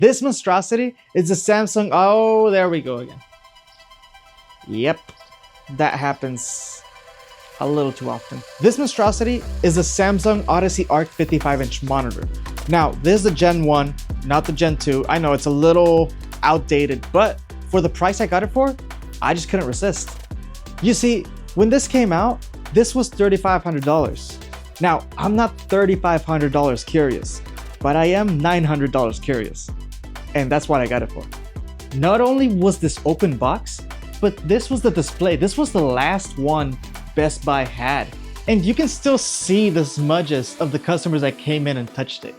This monstrosity is the Samsung. Oh, there we go again. Yep, that happens a little too often. This monstrosity is a Samsung Odyssey ARK 55-inch monitor. Now, this is the Gen 1, not the Gen 2. I know it's a little outdated, but for the price I got it for, I just couldn't resist. You see, when this came out, this was $3,500. Now, I'm not $3,500 curious, but I am $900 curious. And that's what I got it for. Not only was this open box, but this was the display. This was the last one Best Buy had. And you can still see the smudges of the customers that came in and touched it.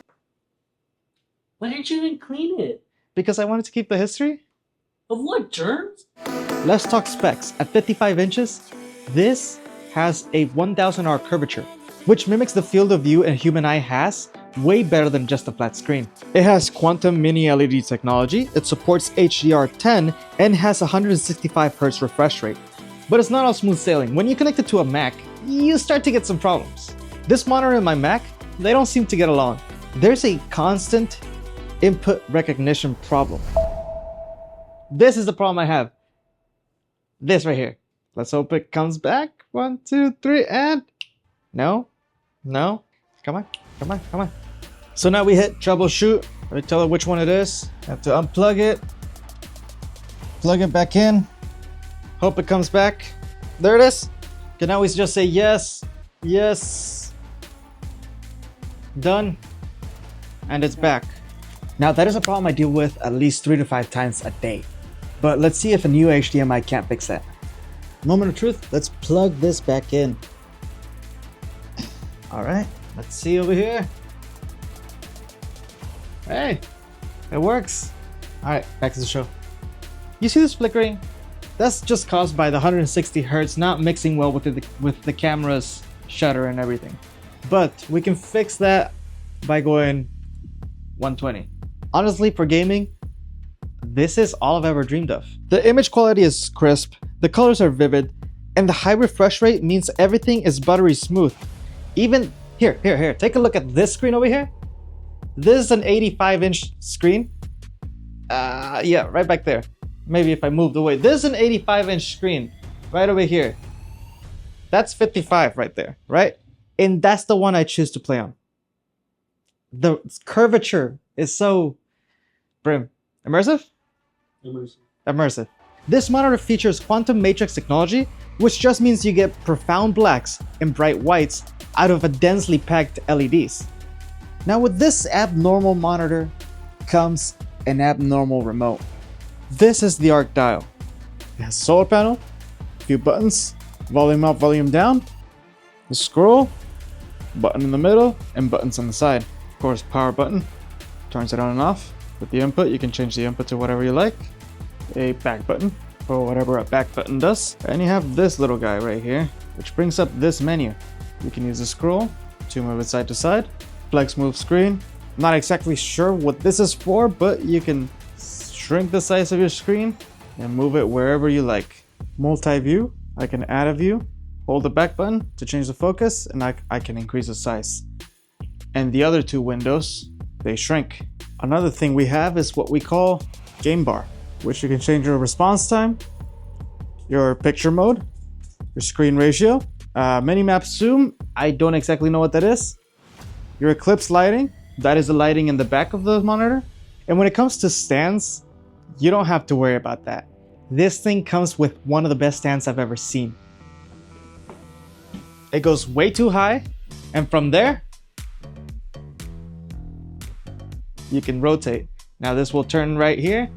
Why didn't you even clean it? Because I wanted to keep the history. Of what, germs? Let's talk specs. At 55 inches, this has a 1000R curvature, which mimics the field of view a human eye has way better than just a flat screen. It has quantum mini LED technology, it supports HDR10, and has 165Hz refresh rate. But it's not all smooth sailing. When you connect it to a Mac, you start to get some problems. This monitor and my Mac, they don't seem to get along. There's a constant input recognition problem. This is the problem I have. This right here. Let's hope it comes back. 1, 2, 3, and... No. Come on. So now we hit troubleshoot. Let me tell it which one it is. Have to unplug it. Plug it back in. Hope it comes back. There it is. Okay, now we just say yes. Done. And it's back. Now that is a problem I deal with at least 3 to 5 times a day. But let's see if a new HDMI can't fix that. Moment of truth, let's plug this back in. All right, let's see over here. Hey, it works. All right, back to the show. You see this flickering? That's just caused by the 160 Hz not mixing well with the camera's shutter and everything. But we can fix that by going 120. Honestly, for gaming, this is all I've ever dreamed of. The image quality is crisp, the colors are vivid, and the high refresh rate means everything is buttery smooth. Even here, take a look at this screen over here. This is an 85-inch screen. Yeah, right back there. Maybe if I moved away. This is an 85-inch screen right over here. That's 55 right there, right? And that's the one I choose to play on. The curvature is so immersive. This monitor features quantum matrix technology, which just means you get profound blacks and bright whites out of a densely packed LEDs. Now with this abnormal monitor comes an abnormal remote. This is the ARK dial. It has a solar panel, a few buttons, volume up, volume down, the scroll, button in the middle, and buttons on the side. Of course, power button turns it on and off. With the input, you can change the input to whatever you like. A back button for whatever a back button does. And you have this little guy right here, which brings up this menu. You can use the scroll to move it side to side. Flex move screen. Not exactly sure what this is for, but you can shrink the size of your screen and move it wherever you like. Multi-view, I can add a view, hold the back button to change the focus, and I can increase the size. And the other two windows, they shrink. Another thing we have is what we call game bar, which you can change your response time, your picture mode, your screen ratio, mini-map zoom, I don't exactly know what that is, your eclipse lighting, that is the lighting in the back of the monitor. And when it comes to stands, you don't have to worry about that. This thing comes with one of the best stands I've ever seen. It goes way too high, and from there, you can rotate. Now this will turn right here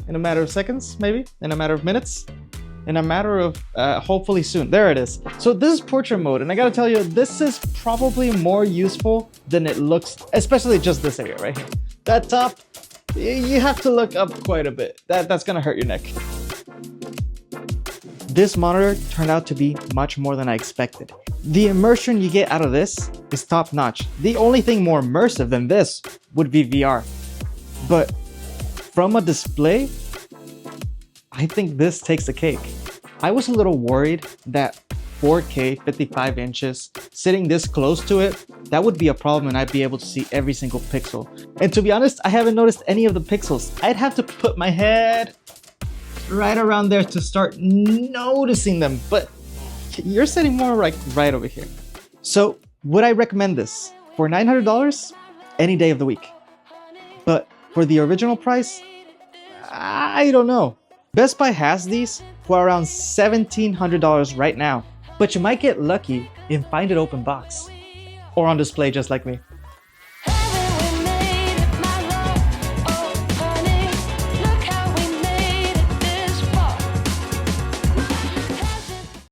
in a matter of seconds, maybe, in a matter of minutes, in a matter of hopefully soon. There it is. So this is portrait mode, and I gotta tell you, this is probably more useful than it looks, especially just this area right here. That top, you have to look up quite a bit. That's gonna hurt your neck. This monitor turned out to be much more than I expected. The immersion you get out of this is top notch. The only thing more immersive than this would be VR. But from a display, I think this takes the cake. I was a little worried that 4K 55 inches, sitting this close to it, that would be a problem and I'd be able to see every single pixel. And to be honest, I haven't noticed any of the pixels. I'd have to put my head right around there to start noticing them, but you're sitting more like right over here. So would I recommend this? For $900, any day of the week. But for the original price, I don't know. Best Buy has these for around $1,700 right now, but you might get lucky and find it open box or on display just like me.